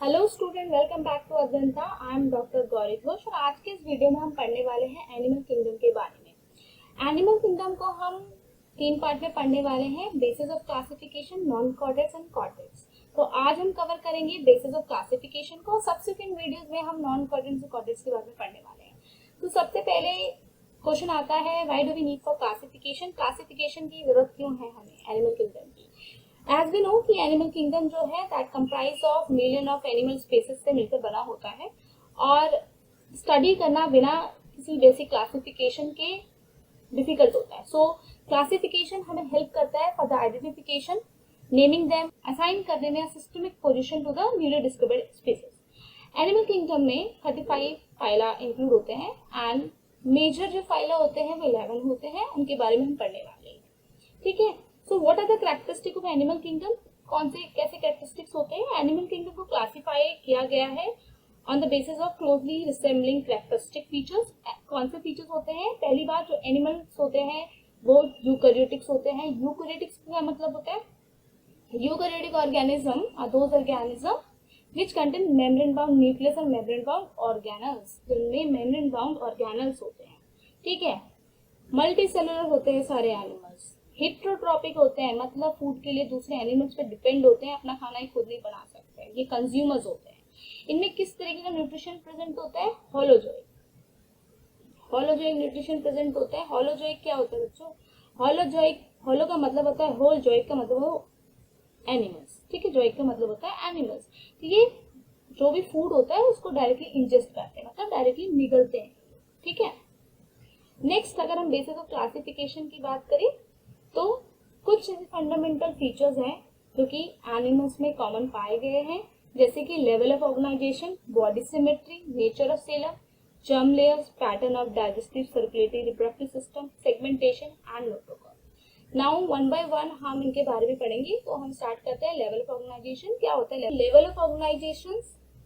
Hello students, welcome back to Advanta. I am doctor Gauri Ghosh और आज के इस वीडियो में हम पढ़ने वाले हैं एनिमल किंगडम के बारे में। एनिमल किंगडम को हम 3 पार्ट में पढ़ने वाले हैं, basis of classification, non chordates and chordates. तो आज हम कवर करेंगे बेसिस ऑफ क्लासिफिकेशन को। सब्सिक्वेंट वीडियोस में हम नॉन कॉर्डेट्स और कॉर्डेट्स के बारे में पढ़ने वाले हैं। तो सबसे पहले क्वेश्चन आता है, why do we need for classification? Classification की जरूरत क्यों है हमें एनिमल किंगडम की? एज वी नो कि एनिमल किंगडम जो है that comprise of million of animal species से मिलकर बना होता है और स्टडी करना बिना किसी बेसिक क्लासिफिकेशन के डिफिकल्ट होता है। सो क्लासिफिकेशन हमें हेल्प करता है for the identification, naming them, assign करने में systemic position to the newly discovered species. Animal kingdom में 35 फाइला इंक्लूड होते हैं एंड मेजर जो फाइला होते हैं वो 11 होते हैं, उनके बारे में हम पढ़ने वाले हैं। ठीक है, so what are the characteristic of animal kingdom? कौन से कैसे कैरेक्टरिस्टिक्स होते हैं? एनिमल किंगडम को क्लासिफाई किया गया है on the basis of closely resembling characteristic features. कौन से फीचर्स होते हैं? पहली बात, जो एनिमल्स होते हैं वो यूकैरियोटिक्स होते हैं। यूकैरियोटिक्स का मतलब होता है eukaryotic organism are those organism which contain membrane bound nucleus और membrane bound organelles, जिनमें membrane bound organelles होते हैं। ठीक है, मल्टी सेलुलर होते हैं सारे एनिमल्स। हिट्रोट्रॉपिक होते हैं, मतलब फूड के लिए दूसरे एनिमल्स पे डिपेंड होते हैं, अपना खाना ही खुद नहीं बना सकते हैं, ये कंज्यूमर्स होते हैं। इनमें किस तरीके का न्यूट्रिशन प्रेजेंट होता है? होलोजोइक। होलोजोइक न्यूट्रिशन प्रेजेंट होता है। होलोजोइक क्या होता है बच्चों? होलोजोइक, होलो का मतलब होता है होल, जोइक का मतलब हो एनिमल्स। ठीक है, जोइक का मतलब होता है एनिमल्स। तो ये जो भी फूड होता है उसको डायरेक्टली इंजेस्ट करते हैं, मतलब डायरेक्टली निगलते हैं। ठीक है, नेक्स्ट अगर हम बेसिस ऑफ क्लासिफिकेशन की बात करें तो कुछ फंडामेंटल फीचर्स हैं जो कि एनिमल्स में कॉमन पाए गए हैं, जैसे कि level of organisation, body symmetry, nature of coelom, germ layers, pattern of digestive, circulatory, reproductive system, segmentation and notochord. Now one by one हम इनके बारे में पढ़ेंगे। तो हम स्टार्ट करते हैं लेवल ऑफ ऑर्गेनाइजेशन। क्या होता है लेवल ऑफ ऑर्गेनाइजेशन?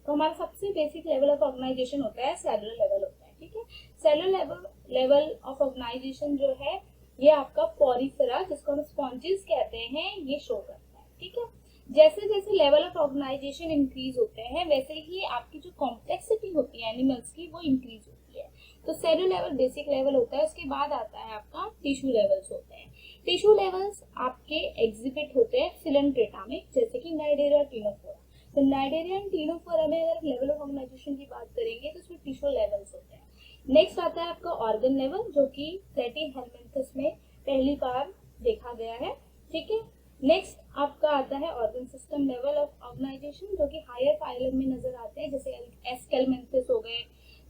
तो हमारा सबसे बेसिक लेवल ऑफ ऑर्गेनाइजेशन होता है सेलुलर लेवल होता है। ठीक है, सेलुलर लेवल ऑफ ऑर्गेनाइजेशन जो है ये आपका पॉरीफेरा, जिसको हम स्पॉन्जेस कहते हैं, ये शो करता है। ठीक है, जैसे जैसे लेवल ऑफ ऑर्गेनाइजेशन इंक्रीज होते हैं वैसे ही आपकी जो कॉम्प्लेक्सिटी होती है एनिमल्स की वो इंक्रीज होती है। तो सेलुलर लेवल बेसिक लेवल होता है, उसके बाद आता है आपका टिश्यू लेवल्स होते हैं। टिश्यू लेवल्स आपके एग्जिबिट होते हैं सिलेंट्रेटा में, जैसे कि नाइडेरिया और टीनोफोरा। तो नाइडेरिया एंड टीनोफोरा में अगर लेवल ऑफ ऑर्गेनाइजेशन की बात करेंगे तो उसमें टिश्यू लेवल्स होते हैं। नेक्स्ट आता है आपका ऑर्गन लेवल, जो कि प्लेटीहेलमिन्थस में पहली बार देखा गया है। ठीक है, नेक्स्ट आपका आता है organ system level of organization, जो कि हायर फाइलम में नजर आते हैं, जैसे एस्केलमेंथस हो गए।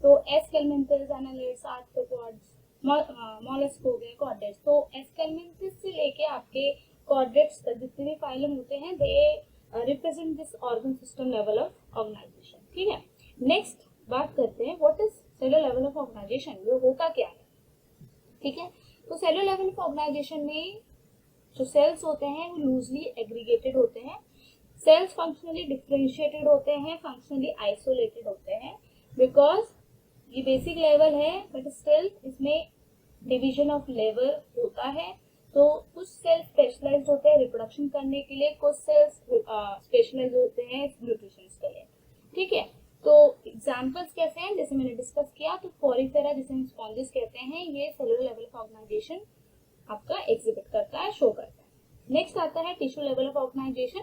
तो एस्केलमेंथस, एनालिड्स, आर्थ्रोपोड्स, मॉलस्क हो गए, कॉर्डेट्स। तो एस्केलमेंथस से लेके आपके कॉर्डेट्स तक जितने भी फाइलम होते हैं they represent this organ system level of organization. ठीक है, नेक्स्ट बात करते हैं what is cellular level of organization, वो होता क्या है। ठीक है, तो सेलुलर लेवल ऑफ ऑर्गेनाइजेशन में जो सेल्स होते हैं वो लूजली एग्रीगेटेड होते हैं। सेल्स फंक्शनली डिफरेंशिएटेड होते हैं, फंक्शनली आइसोलेटेड होते हैं, बिकॉज ये बेसिक लेवल है बट स्टिल इसमें डिवीजन ऑफ लेवल होता है। तो कुछ सेल्स स्पेशलाइज्ड होते हैं रिप्रोडक्शन करने के लिए, कुछ सेल्स स्पेशलाइज्ड होते हैं न्यूट्रिशन के लिए। ठीक है, तो एग्जांपल्स कैसे हैं, जैसे मैंने डिस्कस किया, तो पॉरीफेरा जिसे हम स्पॉन्जेस कहते हैं, ये सेलुलर लेवल ऑफ ऑर्गेनाइजेशन आपका एग्जिबिट करता है, शो करता है। नेक्स्ट आता है टिश्यू लेवल ऑफ ऑर्गेनाइजेशन।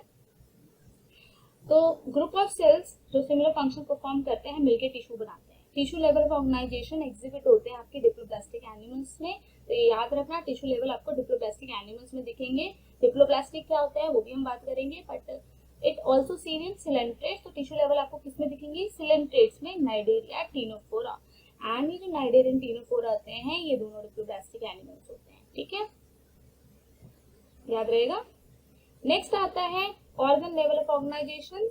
तो ग्रुप ऑफ सेल्स जो सिमिलर फंक्शन परफॉर्म करते हैं मिलकर टिश्यू बनाते हैं। Tissue level of organization exhibit होते हैं आपके डिप्लोप्लास्टिक एनिमल्स में। तो ये याद रखना, टिश्यू लेवल आपको डिप्लोप्लास्टिक एनिमल्स में दिखेंगे। डिप्लोप्लास्टिक क्या होता है वो भी हम बात करेंगे, but it also seen in coelenterates. तो टिश्यू लेवल आपको किसमें दिखेंगे? सिलेंट्रेट्स में, नाइडेरिया, टीनोफोरा। एंड ये जो नाइडेरिया एंड टीनोफोरा आते हैं ये दोनों डिप्लोप्लास्टिक एनिमल्स होते हैं। ठीक है, याद रहेगा। नेक्स्ट आता है ऑर्गन लेवल ऑफ ऑर्गेनाइजेशन,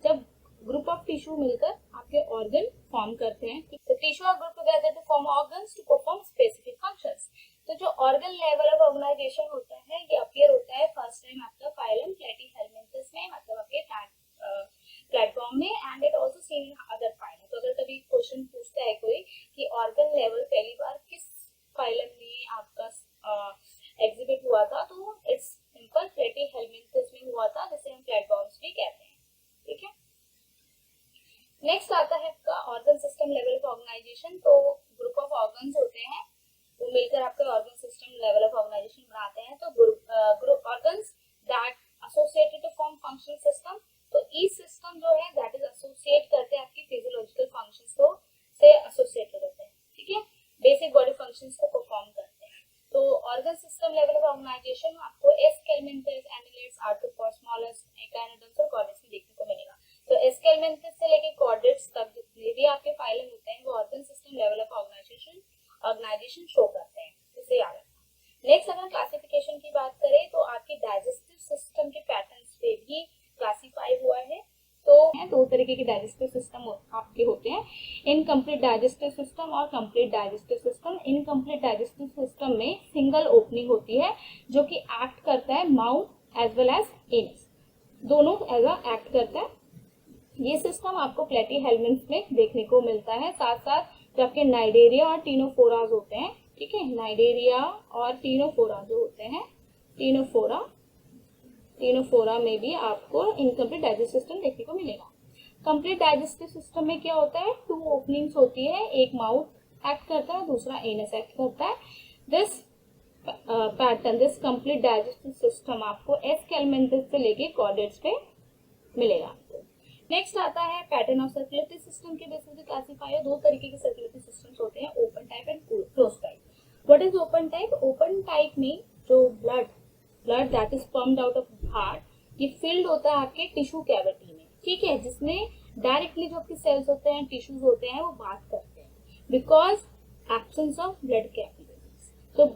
जब ग्रुप ऑफ टिश्यू मिलकर आपके ऑर्गन फॉर्म करते हैं। तो tissue are group together to form organs to perform specific functions. तो जो ऑर्गन लेवल ऑफ ऑर्गेनाइजेशन होता है ये अपीयर होता है फर्स्ट टाइम आपका फाइलम प्लेटीहेलमिन्थस में, मतलब आपके प्लेटफॉर्म में, and it also seen in other phylum. तो अगर कभी क्वेश्चन पूछता है कोई कि ऑर्गन लेवल पहली बार किस फाइलम में आपका एग्जिबिट हुआ था, तो इट्स सिंपल प्लेटीहेलमिन्थस में हुआ था, जिसे हम प्लेटफॉर्म्स भी कहते हैं। ठीक है, नेक्स्ट आता है आपका organ system level of organization. तो ग्रुप ऑफ ऑर्गन्स होते हैं, वो मिलकर आपका organ system level of organization बनाते हैं। तो group organs that associated to form functional system. तो ई सिस्टम जो है दैट इज एसोसिएट करते हैं आपकी फिजियोलॉजिकल फंक्शंस को से एसोसिएटेड होते हैं, ठीक है, बेसिक बॉडी फंक्शंस को परफॉर्म करते हैं। तो organ system level of organization आपको aschelminthes, annelids, arthropods, molluscs, echinoderms और कॉर्डेट्स में देखने को मिलेगा। तो एस्केलमेंटस से लेके कॉर्डेट्स तक जितने भी आपके फाइलम होते हैं वो organ system level of organization show करते हैं, इसे याद रखना। नेक्स्ट अगर क्लासिफिकेशन की बात करें तो आपके डाइजेस्टिव सिस्टम के पैटर्न्स पे भी क्लासिफाई हुआ है। तो दो तरीके के डाइजेस्टिव सिस्टम आपके होते हैं, इनकम्प्लीट डाइजेस्टिव सिस्टम और complete digestive system. Incomplete digestive system में सिंगल ओपनिंग होती है जो कि एक्ट करता है mouth as well as anus, दोनों एज अ एक्ट करता है। ये सिस्टम आपको प्लेटीहेल्मिन्थ्स में देखने को मिलता है। साथ साथ जो आपके नाइडेरिया और टीनोफोराज होते हैं, ठीक है, नाइडेरिया और टीनोफोरा जो होते हैं, टीनोफोरा में भी आपको इनकम्प्लीट डाइजेस्टिव सिस्टम देखने को मिलेगा। कंप्लीट डाइजेस्टिव सिस्टम में क्या होता है, 2 ओपनिंग्स होती है, एक माउथ एक्ट करता है, दूसरा एनस एक्ट करता है। This pattern, this complete digestive system आपको एस्केलमेंटस से लेके कॉर्डेट्स पे मिलेगा। नेक्स्ट आता है पैटर्न ऑफ सर्कुलेटरी सिस्टम के बेसिस पे क्लासिफाई है। 2 तरीके के सर्कुलेटरी सिस्टम्स होते हैं, open type and close type. What is open type? Open type में जो blood that is pumped out of heart, ये फिल्ड होता है आपके टिश्यू कैविटी में, ठीक है, जिसमें डायरेक्टली जो आपके सेल्स होते हैं, टिश्यूज होते हैं, वो बात करते हैं because absence of blood capillaries. तो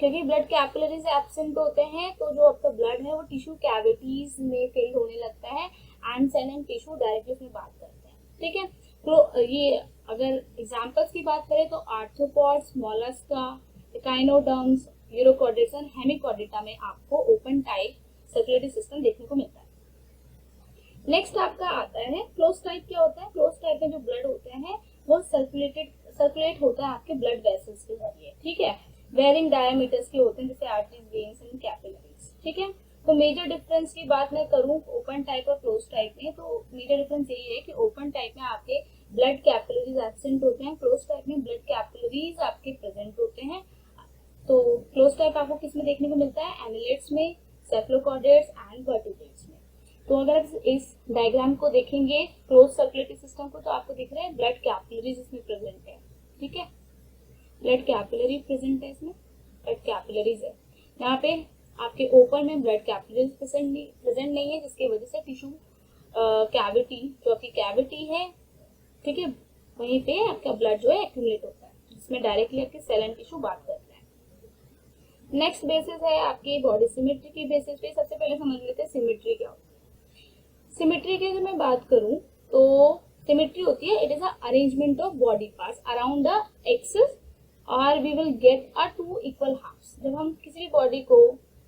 क्योंकि ब्लड कैपिलरीज एब्सेंट होते हैं तो जो आपका ब्लड है वो टिश्यू कैविटीज में फिल होने लगता है and cell and tissue directly उसमें बात करते हैं, ठीक है। तो ये अगर एग्जांपल्स की बात करें तो आर्थ्रोपॉड्स, मोलस्का, एकाइनोडर्म्स, यूरोकॉर्डेट्स और हेमिकॉर्डेटा में आपको ओपन टाइप सर्कुलेटरी सिस्टम देखने को मिलता है। नेक्स्ट आपका आता है क्लोज टाइप। क्या होता है? क्लोज टाइप में जो ब्लड होते हैं वो सर्कुलेट होता है आपके ब्लड वेसल्स के जरिए, ठीक है, वेरिंग डायमीटर्स के होते हैं जैसे आर्टरीज, वेन्स एंड कैपिलरीज, ठीक है। तो मेजर डिफरेंस की बात मैं करूं ओपन टाइप और क्लोज टाइप में, तो मेजर डिफरेंस यही है कि ओपन टाइप में आपके ब्लड कैपिलरीज एब्सेंट होते हैं, क्लोज टाइप में ब्लड कैपिलरीज आपके प्रेजेंट होते हैं। तो क्लोज टाइप आपको किस में देखने को मिलता है? एनालिड्स में, सेफलोकॉर्डेट्स एंड वर्टिब्रेट्स में। तो अगर आप इस डायग्राम को देखेंगे क्लोज सर्कुलेटरी सिस्टम को, तो आपको दिख रहा है ब्लड कैपिलरीज इसमें प्रेजेंट है, ठीक है, ब्लड कैपिलरी प्रेजेंट है, इसमें ब्लड कैपिलरीज है। यहाँ पे आपके ओपन में ब्लड कैपिलरीज प्रेजेंट नहीं है, जिसकी वजह से टिश्यू कैविटी जो आपकी कैविटी है, ठीक है, वहीं पे आपका ब्लड जो है एक्यूमुलेट होता है, जिसमें डायरेक्टली आपके सेल एंड टिश्यू बात करते हैं। नेक्स्ट बेसिस है आपकी बॉडी सिमेट्री की बेसिस पे। सबसे पहले समझ लेते हैं सिमेट्री क्या होती है। सिमेट्री की अगर मैं बात करूं तो सिमेट्री होती है, it is a arrangement of body parts around the axis और we will get a 2 equal halves. जब हम किसी भी बॉडी को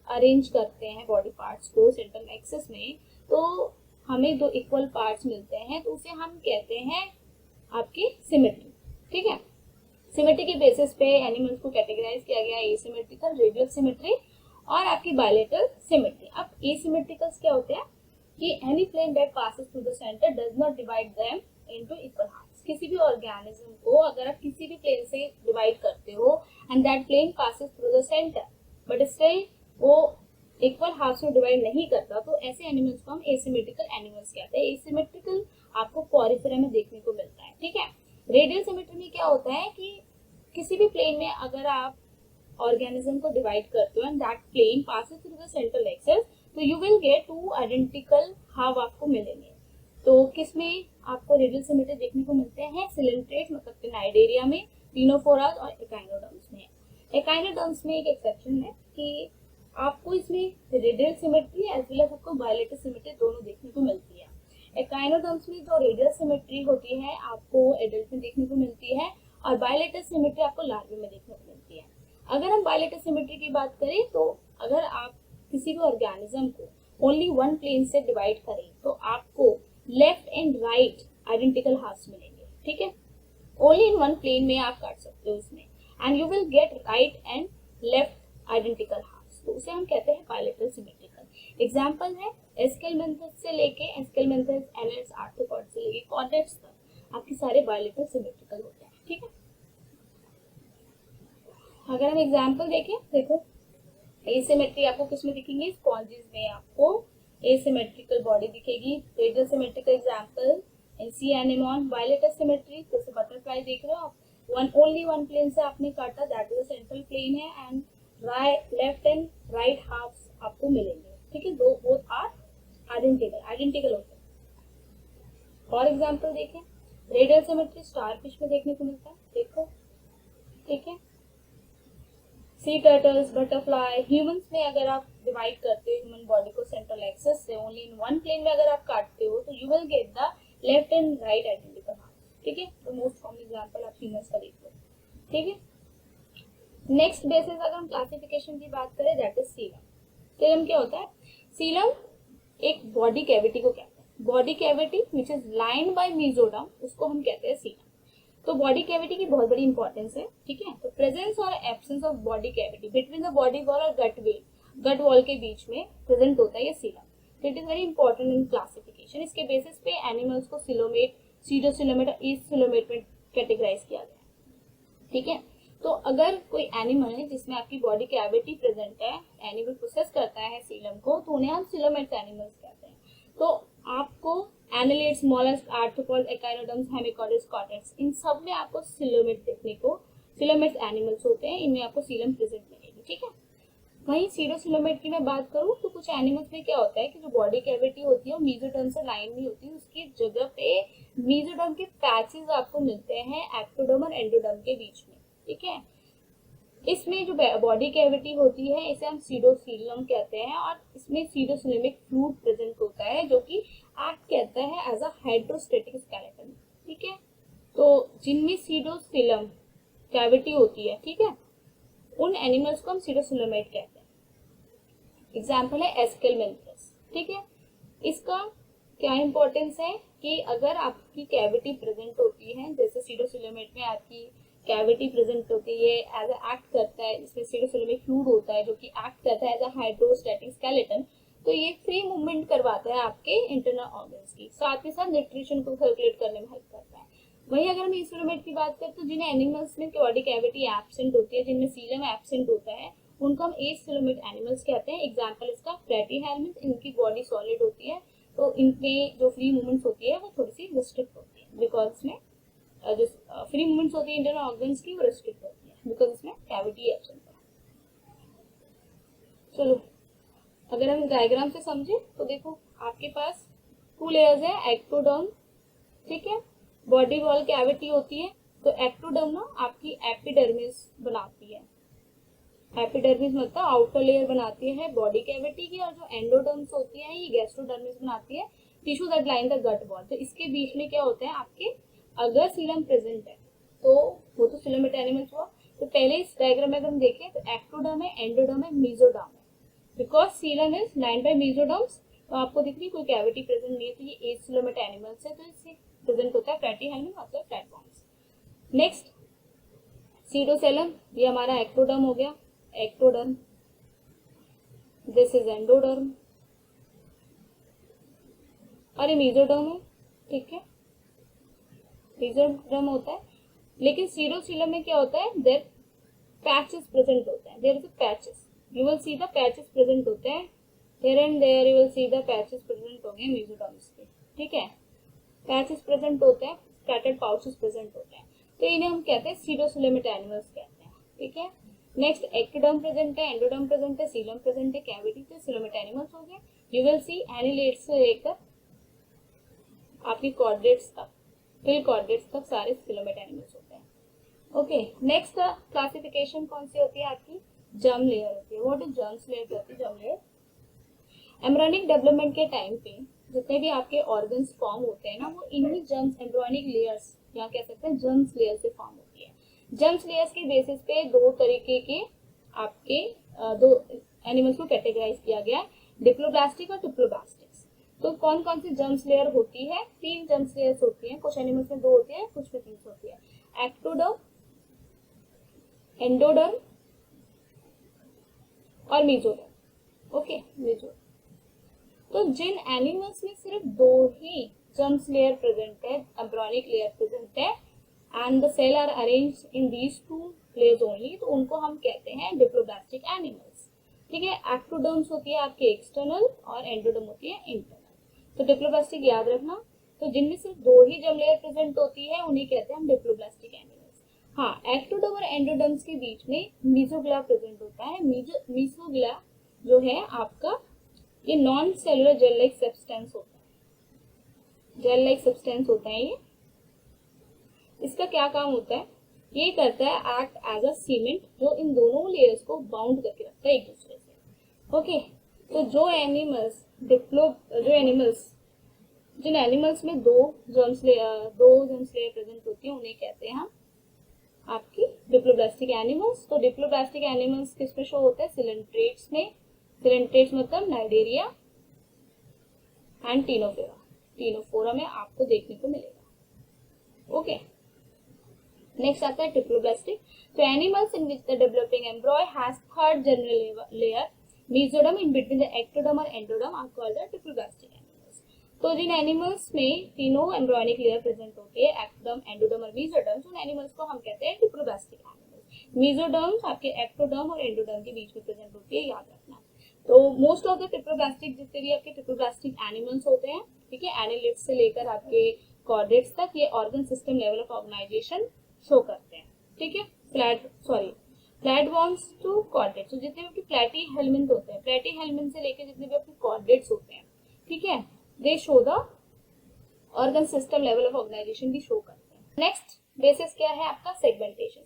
अरेंज करते हैं, बॉडी पार्ट्स को सेंट्रल एक्सिस में, तो हमें 2 इक्वल पार्ट्स मिलते हैं, तो उसे हम कहते हैं आपकी सिमेट्री, ठीक है। सिमेट्री के बेसिस पे एनिमल्स को कैटेगराइज किया गया है, एसिमेट्रिकल, रेडियल सिमेट्री और आपकी बायलेटरल सिमेट्री। अब एसिमेट्रिकल्स क्या होते हैं कि any plane that passes through the centre does not divide them into equal halves. किसी भी ऑर्गेनिज्म को अगर आप किसी भी प्लेन से डिवाइड करते हो and that plane passes through the centre but still वो इक्वल हाफ्स में डिवाइड नहीं करता, तो ऐसे एनिमल्स को हम एसिमेट्रिकल एनिमल्स कहते हैं। एसिमेट्रिकल आपको पॉरिफेरा में देखने को मिलता है, ठीक है। रेडियल सिमेट्री में क्या होता है कि किसी भी प्लेन में अगर आप ऑर्गेनिज्म को डिवाइड करते हो and that plane passes through the central axis, तो you will get 2 identical half आपको मिलेंगे। तो किसमें आपको रेडियल सिमेट्री देखने को मिलते हैं? सिलेंट्रेट मतलब कि नाइडेरिया में, टीनोफोरास और एकाइनोडर्म्स में। एकाइनोडर्म्स में एक एक्सेप्शन है कि आपको इसमें radial symmetry as well as आपको बायलेटरल सिमेट्री दोनों देखने को मिलती है। एकाइनोडर्म्स में जो रेडियल सिमेट्री होती है आपको एडल्ट में देखने को मिलती है और बायलेटरल सिमेट्री आपको लार्वा में देखने को मिलती है। अगर हम बायलेटरल सिमेट्री की बात करें तो अगर आप किसी भी ऑर्गेनिज्म को ओनली 1 प्लेन से डिवाइड करें तो आपको left and right identical halves मिलेंगे, ठीक है, ओनली इन 1 प्लेन में आप काट सकते हो इसमें and you will get right and left identical halves, तो उसे हम कहते हैं बायलेटरल सिमेट्रिकल। एग्जांपल है एस्केलमेंथस से लेके एस्केलमेंथस, एनालिड्स, आर्थ्रोपॉड्स से लेके कॉर्डेट्स तक सारे बायोलेटरल सिमेट्रिकल होते हैं। ठीक है, अगर हम एग्जाम्पल देखें, देखो एसिमेट्री आपको किसमें दिखेंगे, स्पॉन्जेस में आपको एसिमेट्रिकल बॉडी दिखेगी। Radial symmetrical example in sea anemone. Bilateral symmetry जैसे बटरफ्लाई देख रहे हो आप, ओनली वन प्लेन से आपने काटा, दैट इज सेंट्रल प्लेन है, and left and right half आपको मिलेंगे। ठीक है, दो बोथ आर आइडेंटिकल होते हैं। और एग्जाम्पल देखें, रेडियल सिमेट्री स्टार फिश में देखने को मिलता है, देखो। ठीक है, सी टर्टल्स, बटरफ्लाई, ह्यूमंस में अगर आप डिवाइड करते हो ह्यूमन बॉडी को सेंट्रल एक्सिस से ओनली इन वन प्लेन में अगर आप काटते हो तो you will get the left and right identical half. ठीक है, तो मोस्ट कॉमन एग्जांपल आप ह्यूमंस का देख लो। ठीक है, नेक्स्ट बेसिस अगर हम क्लासिफिकेशन की बात करें, दैट इज सीलम। सीलम क्या होता है, सीलम एक बॉडी कैविटी को कहते हैं, body cavity which is lined by mesoderm, उसको हम कहते हैं सीलम। तो बॉडी कैविटी की बहुत बड़ी इंपॉर्टेंस है। ठीक है, तो प्रेजेंस और absence of body cavity between the body wall और गट वॉल के बीच में प्रेजेंट होता है ये coelom. It is very important in classification. इसके बेसिस पे एनिमल्स को सिलोमेट, सीडोसिलोमेट और ईस्टसिलोमेट में कैटेगराइज किया गया है। ठीक है, तो अगर कोई एनिमल है जिसमें आपकी बॉडी कैविटी प्रेजेंट है, एनिमल प्रोसेस करता है सीलम को, तो उन्हें हम सिलोमेट एनिमल्स कहते हैं। तो आपको annelids, molluscs, arthropod, echinoderms, hemichordates, chordates, इन सब में आपको सिलोमेट देखने को, सिलोमेट एनिमल्स होते हैं, इनमें आपको सीलम प्रेजेंट मिलेगी। ठीक है, वहीं सीडोसिलोमेट की मैं बात करूं तो कुछ एनिमल्स में क्या होता है कि जो बॉडी कैविटी होती है वो मेसोडर्म से लाइन नहीं होती, उसकी जगह पे मेसोडर्म के पैचेस आपको मिलते हैं एक्टोडर्म और एंडोडर्म के बीच में। ठीक है, इसमें जो बॉडी कैविटी होती है इसे हम सीडोसीलम कहते हैं, और इसमें सीडोसिलोमिक फ्लूइड प्रेजेंट होता है जो कि एक्ट करता है एज अ हाइड्रोस्टेटिक स्केलेटन। ठीक है, तो जिनमें सीडोसिलम कैविटी होती है, ठीक है, उन एनिमल्स को हम सीडोसिलोमेट कहते हैं। एग्जाम्पल है एस्केलमेंथस। ठीक है, इसका क्या इंपॉर्टेंस है कि अगर आपकी कैविटी प्रेजेंट होती है, जैसे सीडोसिलोमेट में आपकी कैविटी प्रेजेंट होती है, एज अ एक्ट करता है, इसमें सीडोसिलोमिक फ्लूइड होता है जो कि एक्ट करता है एज अ हाइड्रोस्टैटिक स्केलेटन, तो ये फ्री मूवमेंट करवाता है आपके इंटरनल ऑर्गन्स की, साथ ही साथ न्यूट्रिशन को सर्कुलेट करने में हेल्प करता है। वहीं अगर हम ईस्टसिलोमेट की बात करें तो जिन एनिमल्स में बॉडी कैविटी एब्सेंट होती है, जिनमें सीलम एब्सेंट होता है, उनको हम एसिलोमेट एनिमल्स कहते हैं। एग्जाम्पल इसका प्लेटीहेल्मिन्थ, इनकी बॉडी सॉलिड होती है, तो इनमें जो फ्री मूवमेंट्स होती है वो थोड़ी सी रिस्ट्रिक्ट होती है, बिकॉज इसमें जो फ्री मूवमेंट्स होती है इंटरनल ऑर्गन्स की वो रिस्ट्रिक्ट होती है, बिकॉज इसमें कैविटी एब्सेंट है। चलो अगर हम डायग्राम से समझे तो देखो आपके पास 2 लेयर्स है, एक्टोडर्म, ठीक है, बॉडी वॉल कैविटी होती है, तो एक्टोडर्म ना आपकी एपिडर्मिस बनाती है, एपिडर्मिस मतलब आउटर लेयर बनाती है बॉडी कैविटी की, और जो एंडोडर्म्स होती है ये गैस्ट्रोडर्मिस बनाती है, tissue that line the gut wall. तो इसके बीच में क्या होता है आपके, अगर सीलम प्रेजेंट है तो वो तो सिलोमेट एनिमल्स हुआ। तो पहले इस डायग्राम में अगर हम देखें तो एक्टोडर्म है, एंडोडर्म है, मेसोडर्म है, because Seelam is lined by मेसोडर्म्स, तो आपको दिख रही कोई कैविटी प्रेजेंट नहीं है, तो ये एसिलोमेट एनिमल्स है, तो इससे प्रेजेंट होता है प्लेटीहेल्मिन्थ मतलब प्लेटफॉर्म्स। नेक्स्ट सीडोसेलम, ये हमारा एक्टोडर्म हो गया, एक्टोडर्म, दिस इज एंडोडर्म, और ये मेसोडर्म है। ठीक है, मेसोडर्म होता है, लेकिन सीडोसीलम में क्या होता है, देयर पैचेस प्रेजेंट होते हैं, there is patches, you will see the patches present होते हैं, here and there you will see the patches present होंगे मेसोडर्म्स के। ठीक है, पैचेस प्रेजेंट होते हैं, स्कैटर्ड पाउचेस प्रेजेंट होते हैं, तो इन्हें हम कहते हैं सीडोसिलोमेट एनिमल्स कहते हैं। ठीक है, नेक्स्ट एक्टोडर्म प्रेजेंट है, एंडोडर्म प्रेजेंट है, सीलम प्रेजेंट है, कैविटी, तो सिलोमेट एनिमल्स हो गए। यू विल सी एनिलेट्स से लेकर आपकी कॉर्डेट्स तक, टिल कॉर्डेट्स तक सारे सिलोमेट एनिमल्स होते हैं। ओके, नेक्स्ट क्लासिफिकेशन कौन सी होती है आपकी, जर्म लेयर होती है। व्हाट इज जर्म लेयर होती है, जर्म लेयर एम्ब्रियोनिक डेवलपमेंट के टाइम पे जितने भी आपके ऑर्गन्स फॉर्म होते हैं ना, वो इन्हीं जर्म्स, एम्ब्रियोनिक लेयर्स या कह सकते हैं जर्म्स लेयर से फॉर्म होती है। जर्म्स लेयर्स के बेसिस पे दो तरीके के आपके दो एनिमल्स को कैटेगराइज किया गया, डिप्लोब्लास्टिक और ट्रिप्लोब्लास्टिक्स। तो कौन कौन सी जर्म्स लेयर होती है, 3 जर्म्स लेयर्स होती हैं, कुछ एनिमल्स में 2 होती है, कुछ में 3 होती है, एक्टोडर्म, एंडोडर्म और मेसोडर्म। Okay, mesoderm. तो जिन एनिमल्स में सिर्फ 2 ही जर्म्स लेयर प्रेजेंट है, एम्ब्रियोनिक लेयर प्रेजेंट करते हैं and the cell are arrange in these two place only, तो उनको हम कहते हैं डिप्लोब्लास्टिक एनिमल्स। ठीक है, एक्टोडर्म्स होती है आपके एक्सटर्नल और एंडोडर्म होती है इंटरनल। तो डिप्लोब्लास्टिक याद रखना, तो जिनमें सिर्फ 2 ही जर्म लेयर प्रेजेंट होती है उन्हें कहते हैं हम डिप्लोब्लास्टिक एनिमल्स। हाँ, एक्टोडर्म और एंडोडर्म्स के बीच में मीसोग्ला प्रेजेंट होता है। मीसोग्ला जो है आपका ये non cellular gel like substance होता है, जेल लाइक सब्सटेंस होता है ये। इसका क्या काम होता है, ये करता है एक्ट एज अ सीमेंट, जो इन दोनों लेयर्स को बाउंड करके रखता है एक दूसरे से। ओके, तो जिन एनिमल्स में दो जर्म्स लेयर प्रेजेंट होती है उन्हें कहते हैं हम आपकी डिप्लोब्लास्टिक एनिमल्स। तो डिप्लोब्लास्टिक एनिमल्स किस में शो होता है, सिलेंट्रेट्स में। सिलेंट्रेट्स मतलब नाइडेरिया एंड टीनोफोरा, टीनोफोरा में आपको देखने को मिलेगा। ओके, नेक्स्ट आता है डिप्लोब्लास्टिक। तो animals in which the developing embryo has third germinal layer mesoderm in between the ectoderm और endoderm are called the diploblastic animals. तो जिन एनिमल्स में तीनों एम्ब्रॉयनिक लेयर प्रेजेंट होती है, एक्टोडर्म, एंडोडर्म और मेसोडर्म, उन एनिमल्स को हम कहते हैं डिप्लोब्लास्टिक एनिमल्स। मेसोडर्म्स आपके एक्टोडर्म और एंडोडर्म के बीच में प्रेजेंट होती है, याद रखना। तो मोस्ट ऑफ द डिप्लोब्लास्टिक जितने भी आपके डिप्लोब्लास्टिक एनिमल्स होते हैं, ठीक है, एनालिड्स से लेकर आपके कॉर्डेट्स तक, ये organ system level of organization show करते हैं। ठीक है, फ्लैटवर्म्स टू कॉर्डेट्स, तो जितने भी आपके प्लेटी हेलमिंथ होते हैं, प्लेटी हेलमिंथ से लेकर जितने भी आपके कॉर्डेट्स होते हैं, ठीक है, they show the organ system level of organization भी शो करते हैं। नेक्स्ट बेसिस क्या है आपका, सेगमेंटेशन।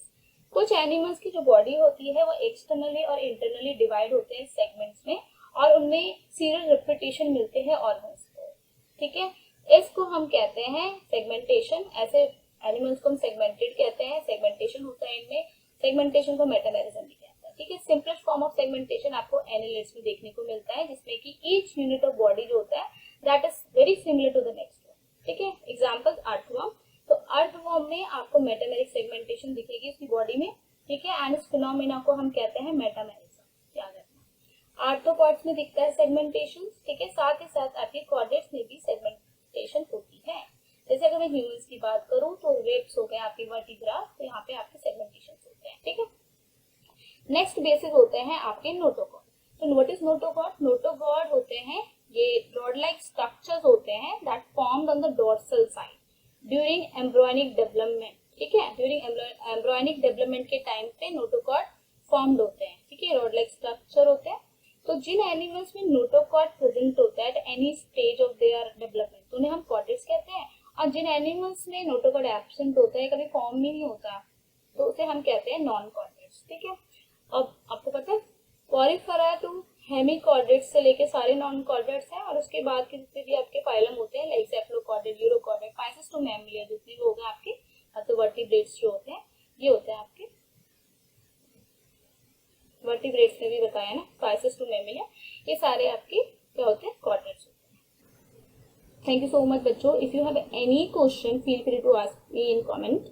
कुछ एनिमल्स की जो बॉडी होती है वो एक्सटर्नली और इंटरनली डिवाइड होते हैं सेगमेंट्स में, और उनमें सीरियल रिपीटेशन मिलते हैं ऑर्गन्स को। ठीक है, इसको हम कहते हैं सेगमेंटेशन। ऐसे एनिमल्स को हम सेगमेंटेड कहते हैं, सेगमेंटेशन होता है इनमें। सेगमेंटेशन को मेटामेरिज्म भी कहते हैं। ठीक है, सिंपलेस्ट फॉर्म ऑफ सेगमेंटेशन आपको एनालिड्स में देखने को मिलता है, जिसमें कि ईच यूनिट ऑफ बॉडी जो होता है that is very similar to the next one. ठीक है, एग्जांपल्स अर्थवर्म। तो अर्थवर्म में आपको मेटामेरिक सेगमेंटेशन दिखेगी इसकी बॉडी में। ठीक है, एंड इस फिनोमेना को हम कहते हैं मेटामेरिज्म, याद रखना। आर्थ्रोपॉड्स में दिखता है सेगमेंटेशन। ठीक है, साथ ही साथ आपके कॉर्डेट्स में भी सेगमेंटेशन होती है। जैसे अगर मैं ह्यूमंस की बात करूं तो रेप्स हो गए आपके वर्टिब्रा, तो यहाँ पे आपके सेगमेंटेशन होते हैं। ठीक है, नेक्स्ट बेसिस होते हैं आपके नोटोकॉर्ड। तो व्हाट इज नोटोकॉर्ड? नोटोकॉर्ड होते हैं ये रॉड लाइक स्ट्रक्चर्स होते हैं that formed on the dorsal side during embryonic development. ठीक है, ड्यूरिंग एम्ब्रियोनिक डेवलपमेंट के टाइम पे नोटोकॉर्ड फॉर्म्ड होते हैं। ठीक है, रॉड लाइक स्ट्रक्चर होते हैं। तो जिन एनिमल्स में नोटोकॉर्ड प्रेजेंट होता है at any stage of their development, तो उन्हें हम कॉर्डेट्स कहते हैं। और जिन एनिमल्स में नोटोकॉर्ड एब्सेंट होता है, कभी फॉर्म ही नहीं होता, तो उसे हम कहते हैं नॉन कॉर्डेट्स। ठीक है, अब आपको पता है पॉलीफेरा टू हेमिकॉर्डेट्स से लेके सारे नॉन कॉर्डेट्स हैं, और उसके बाद के जितने भी आपके फाइलम होते हैं लाइक सेफलोकॉर्डेट, यूरोकॉर्डेट, फाइसेस टू मैमलिया, जितने भी हो गए आपके तो वर्टिब्रेट्स जो होते हैं, ये होते हैं आपके वर्टिब्रेट्स में भी बताया ना, फाइसेस टू मैमलिया, ये सारे आपके क्या होते हैं, कॉर्डेट्स होते हैं। Thank you so much बच्चों. If you have any question, feel free to ask me in comment.